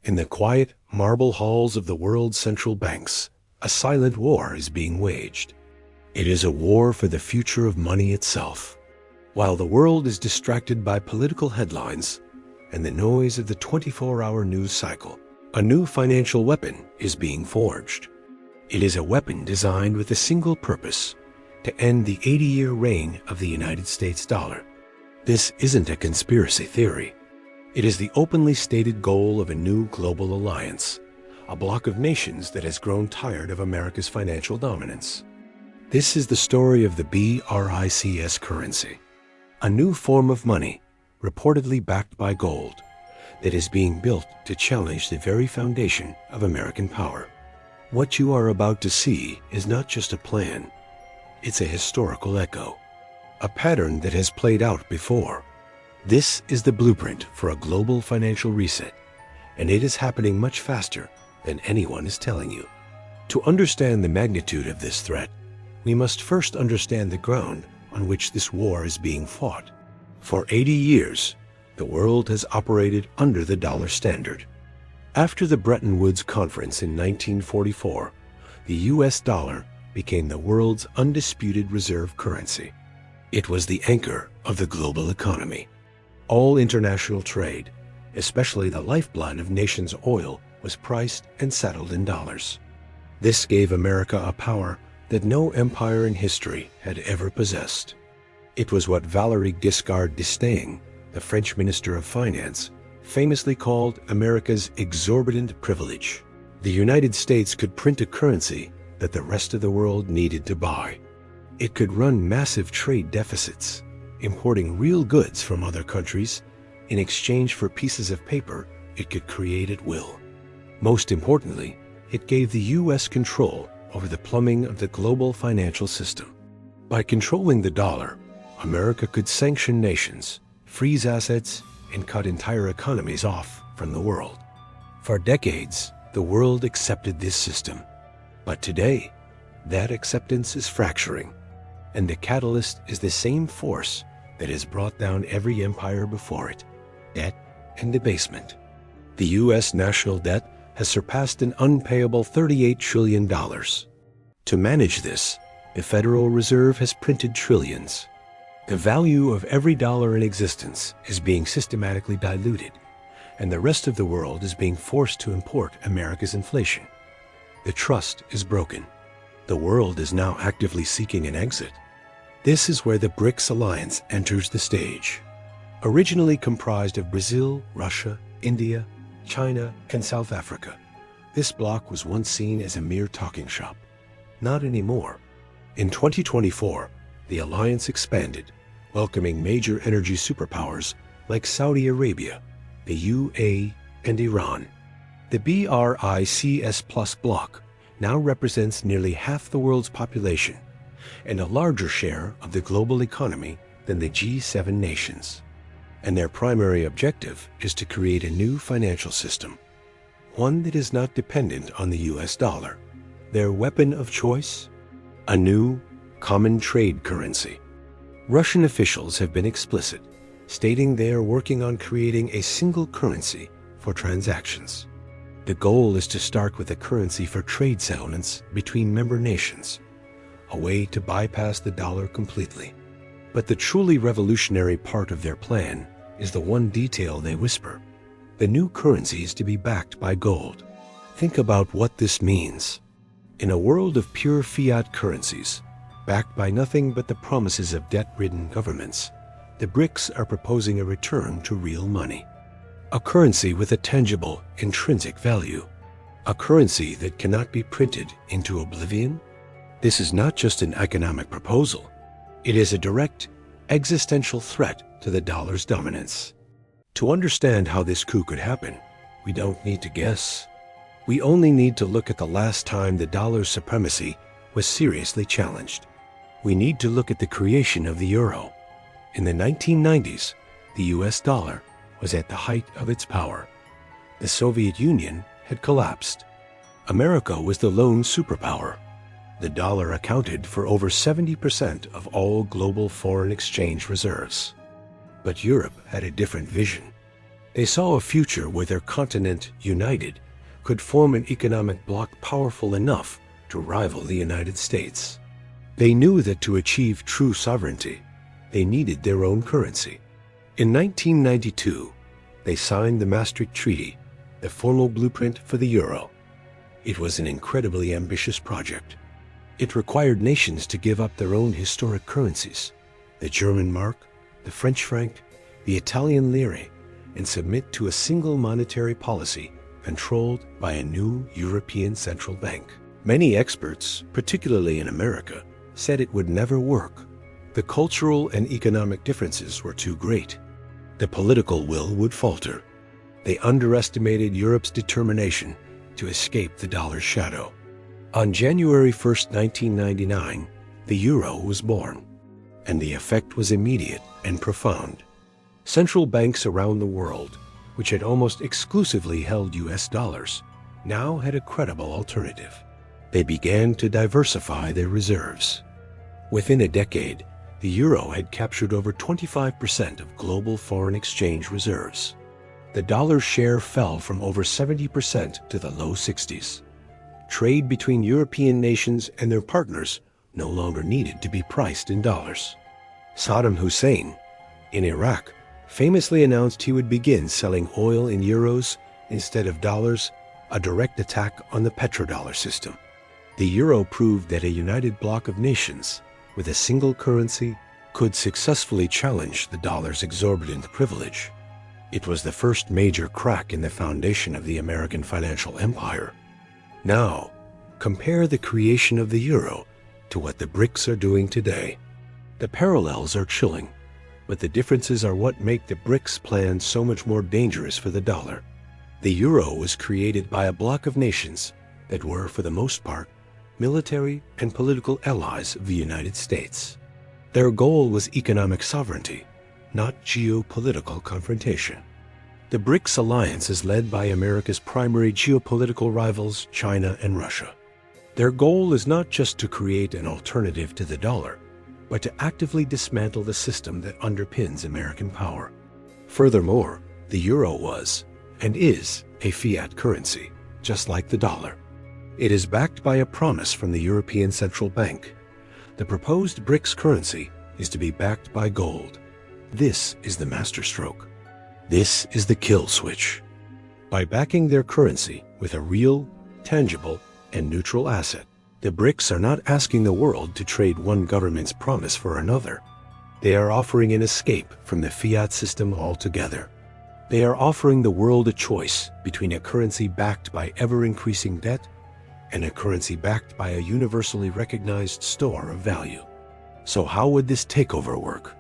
In the quiet marble halls of the world's central banks, a silent war is being waged. It is a war for the future of money itself. While the world is distracted by political headlines and the noise of the 24-hour news cycle, a new financial weapon is being forged. It is a weapon designed with a single purpose: to end the 80-year reign of the United States dollar. This isn't a conspiracy theory. It is the openly stated goal of a new global alliance, a bloc of nations that has grown tired of America's financial dominance. This is the story of the BRICS currency, a new form of money, reportedly backed by gold, that is being built to challenge the very foundation of American power. What you are about to see is not just a plan, it's a historical echo, a pattern that has played out before. This is the blueprint for a global financial reset, and it is happening much faster than anyone is telling you. To understand the magnitude of this threat, we must first understand the ground on which this war is being fought. For 80 years, the world has operated under the dollar standard. After the Bretton Woods Conference in 1944, the US dollar became the world's undisputed reserve currency. It was the anchor of the global economy. All international trade, especially the lifeblood of nations' oil, was priced and settled in dollars. This gave America a power that no empire in history had ever possessed. It was what Valéry Giscard d'Estaing, the French Minister of Finance, famously called America's exorbitant privilege. The United States could print a currency that the rest of the world needed to buy. It could run massive trade deficits, importing real goods from other countries in exchange for pieces of paper it could create at will. Most importantly, it gave the U.S. control over the plumbing of the global financial system. By controlling the dollar, America could sanction nations, freeze assets, and cut entire economies off from the world. For decades, the world accepted this system. But today, that acceptance is fracturing, and the catalyst is the same force that has brought down every empire before it: debt and debasement. The U.S. national debt has surpassed an unpayable $38 trillion. To manage this, the Federal Reserve has printed trillions. The value of every dollar in existence is being systematically diluted, and the rest of the world is being forced to import America's inflation. The trust is broken. The world is now actively seeking an exit. This is where the BRICS alliance enters the stage. Originally comprised of Brazil, Russia, India, China, and South Africa, this bloc was once seen as a mere talking shop. Not anymore. In 2024, the alliance expanded, welcoming major energy superpowers like Saudi Arabia, the UAE, and Iran. The BRICS+ bloc now represents nearly half the world's population and a larger share of the global economy than the G7 nations. And their primary objective is to create a new financial system, one that is not dependent on the US dollar. Their weapon of choice? A new common trade currency. Russian officials have been explicit, stating they are working on creating a single currency for transactions. The goal is to start with a currency for trade settlements between member nations, a way to bypass the dollar completely. But the truly revolutionary part of their plan is the one detail they whisper: the new currency is to be backed by gold. Think about what this means. In a world of pure fiat currencies, backed by nothing but the promises of debt-ridden governments, the BRICS are proposing a return to real money. A currency with a tangible, intrinsic value. A currency that cannot be printed into oblivion. This is not just an economic proposal. It is a direct, existential threat to the dollar's dominance. To understand how this coup could happen, we don't need to guess. We only need to look at the last time the dollar's supremacy was seriously challenged. We need to look at the creation of the euro. In the 1990s, the US dollar was at the height of its power. The Soviet Union had collapsed. America was the lone superpower. The dollar accounted for over 70% of all global foreign exchange reserves. But Europe had a different vision. They saw a future where their continent, united, could form an economic bloc powerful enough to rival the United States. They knew that to achieve true sovereignty, they needed their own currency. In 1992, they signed the Maastricht Treaty, the formal blueprint for the euro. It was an incredibly ambitious project. It required nations to give up their own historic currencies, the German mark, the French franc, the Italian lire, and submit to a single monetary policy controlled by a new European central bank. Many experts, particularly in America, said it would never work. The cultural and economic differences were too great. The political will would falter. They underestimated Europe's determination to escape the dollar's shadow. On January 1st, 1999, the euro was born, and the effect was immediate and profound. Central banks around the world, which had almost exclusively held US dollars, now had a credible alternative. They began to diversify their reserves. Within a decade, the euro had captured over 25% of global foreign exchange reserves. The dollar's share fell from over 70% to the low 60s. Trade between European nations and their partners no longer needed to be priced in dollars. Saddam Hussein, in Iraq, famously announced he would begin selling oil in euros instead of dollars, a direct attack on the petrodollar system. The euro proved that a united bloc of nations with a single currency could successfully challenge the dollar's exorbitant privilege. It was the first major crack in the foundation of the American financial empire. Now, compare the creation of the euro to what the BRICS are doing today. The parallels are chilling, but the differences are what make the BRICS plan so much more dangerous for the dollar. The euro was created by a bloc of nations that were, for the most part, military and political allies of the United States. Their goal was economic sovereignty, not geopolitical confrontation. The BRICS alliance is led by America's primary geopolitical rivals, China and Russia. Their goal is not just to create an alternative to the dollar, but to actively dismantle the system that underpins American power. Furthermore, the euro was, and is, a fiat currency, just like the dollar. It is backed by a promise from the European Central Bank. The proposed BRICS currency is to be backed by gold. This is the masterstroke. This is the kill switch. By backing their currency with a real, tangible, and neutral asset, the BRICS are not asking the world to trade one government's promise for another. They are offering an escape from the fiat system altogether. They are offering the world a choice between a currency backed by ever-increasing debt and a currency backed by a universally recognized store of value. So how would this takeover work?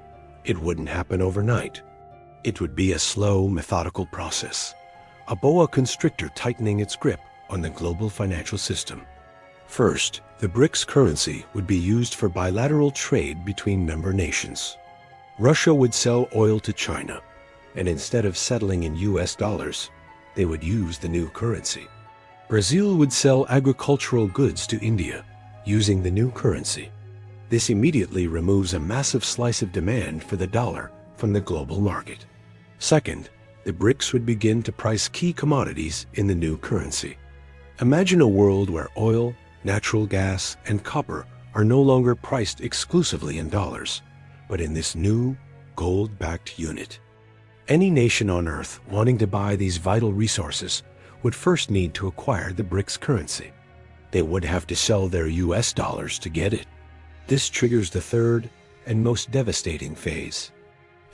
It wouldn't happen overnight. It would be a slow, methodical process, a boa constrictor tightening its grip on the global financial system. First, the BRICS currency would be used for bilateral trade between member nations. Russia would sell oil to China, and instead of settling in US dollars, they would use the new currency. Brazil would sell agricultural goods to India using the new currency. This immediately removes a massive slice of demand for the dollar from the global market. Second, the BRICS would begin to price key commodities in the new currency. Imagine a world where oil, natural gas, and copper are no longer priced exclusively in dollars, but in this new, gold-backed unit. Any nation on Earth wanting to buy these vital resources would first need to acquire the BRICS currency. They would have to sell their US dollars to get it. This triggers the third and most devastating phase.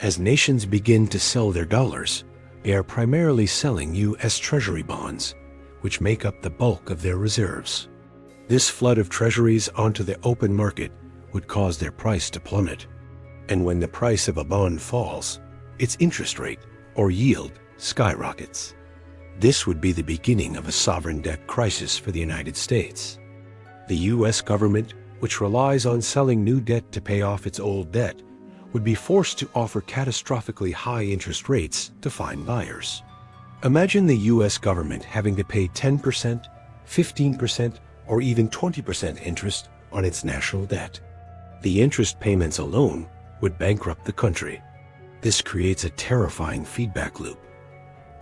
As nations begin to sell their dollars, they are primarily selling US Treasury bonds, which make up the bulk of their reserves. This flood of treasuries onto the open market would cause their price to plummet. And when the price of a bond falls, its interest rate, or yield, skyrockets. This would be the beginning of a sovereign debt crisis for the United States. The US government, which relies on selling new debt to pay off its old debt, would be forced to offer catastrophically high interest rates to find buyers. Imagine the US government having to pay 10%, 15%, or even 20% interest on its national debt. The interest payments alone would bankrupt the country. This creates a terrifying feedback loop.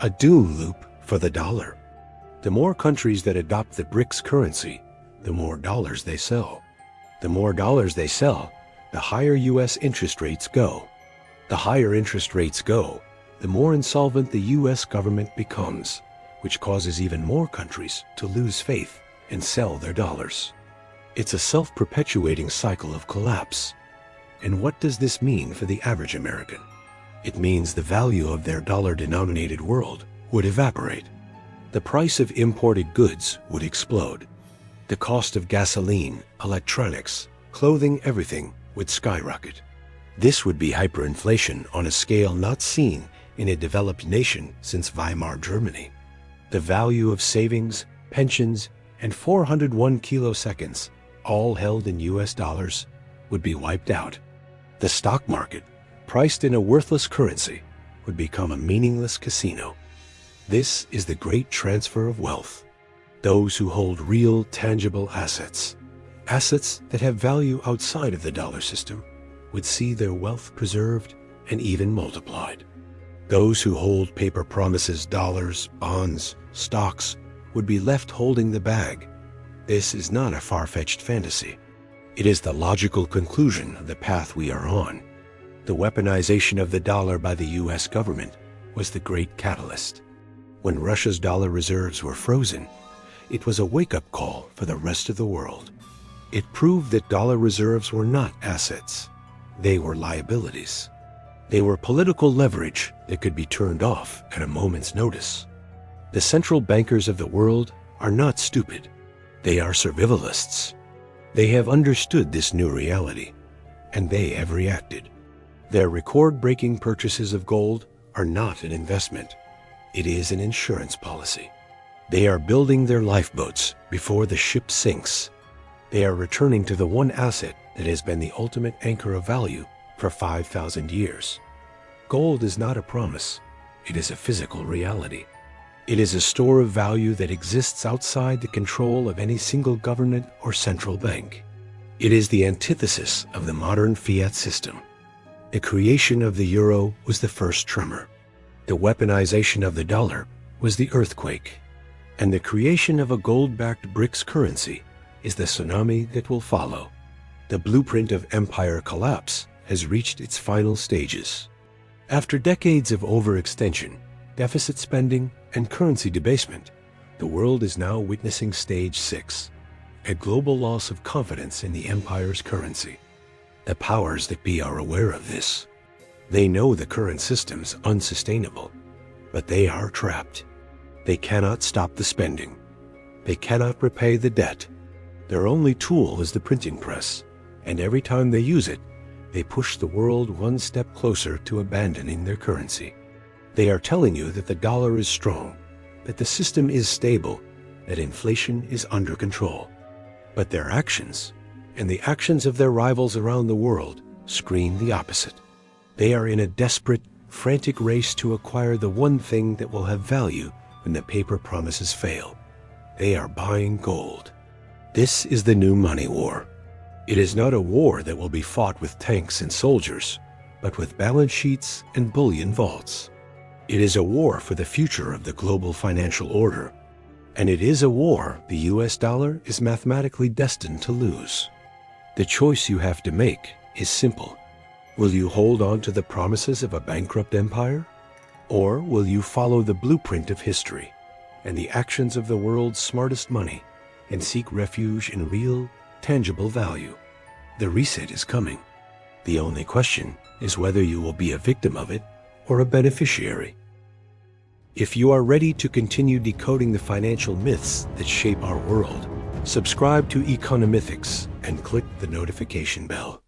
a doom loop for the dollar. The more countries that adopt the BRICS currency, the more dollars they sell. The more dollars they sell, the higher U.S. interest rates go. The higher interest rates go, the more insolvent the U.S. government becomes, which causes even more countries to lose faith and sell their dollars. It's a self-perpetuating cycle of collapse. And what does this mean for the average American? It means the value of their dollar-denominated world would evaporate. The price of imported goods would explode. The cost of gasoline, electronics, clothing, everything would skyrocket. This would be hyperinflation on a scale not seen in a developed nation since Weimar Germany. The value of savings, pensions, and 401 kiloseconds, all held in US dollars, would be wiped out. The stock market, priced in a worthless currency, would become a meaningless casino. This is the great transfer of wealth. Those who hold real, tangible assets, assets that have value outside of the dollar system, would see their wealth preserved and even multiplied. Those who hold paper promises, dollars, bonds, stocks, would be left holding the bag. This is not a far-fetched fantasy. It is the logical conclusion of the path we are on. The weaponization of the dollar by the U.S. government was the great catalyst. When Russia's dollar reserves were frozen, it was a wake-up call for the rest of the world. It proved that dollar reserves were not assets. They were liabilities. They were political leverage that could be turned off at a moment's notice. The central bankers of the world are not stupid. They are survivalists. They have understood this new reality, and they have reacted. Their record-breaking purchases of gold are not an investment. It is an insurance policy. They are building their lifeboats before the ship sinks. They are returning to the one asset that has been the ultimate anchor of value for 5,000 years. Gold is not a promise. It is a physical reality. It is a store of value that exists outside the control of any single government or central bank. It is the antithesis of the modern fiat system. The creation of the euro was the first tremor. The weaponization of the dollar was the earthquake. And the creation of a gold-backed BRICS currency is the tsunami that will follow. The blueprint of empire collapse has reached its final stages. After decades of overextension, deficit spending, and currency debasement, the world is now witnessing stage 6, a global loss of confidence in the empire's currency. The powers that be are aware of this. They know the current system's unsustainable, but they are trapped. They cannot stop the spending. They cannot repay the debt. Their only tool is the printing press, and every time they use it, they push the world one step closer to abandoning their currency. They are telling you that the dollar is strong, that the system is stable, that inflation is under control. But their actions, and the actions of their rivals around the world, scream the opposite. They are in a desperate, frantic race to acquire the one thing that will have value when the paper promises fail. They are buying gold. This is the new money war. It is not a war that will be fought with tanks and soldiers, but with balance sheets and bullion vaults. It is a war for the future of the global financial order, and it is a war the US dollar is mathematically destined to lose. The choice you have to make is simple. Will you hold on to the promises of a bankrupt empire? Or will you follow the blueprint of history and the actions of the world's smartest money and seek refuge in real, tangible value? The reset is coming. The only question is whether you will be a victim of it or a beneficiary. If you are ready to continue decoding the financial myths that shape our world, subscribe to Economythics and click the notification bell.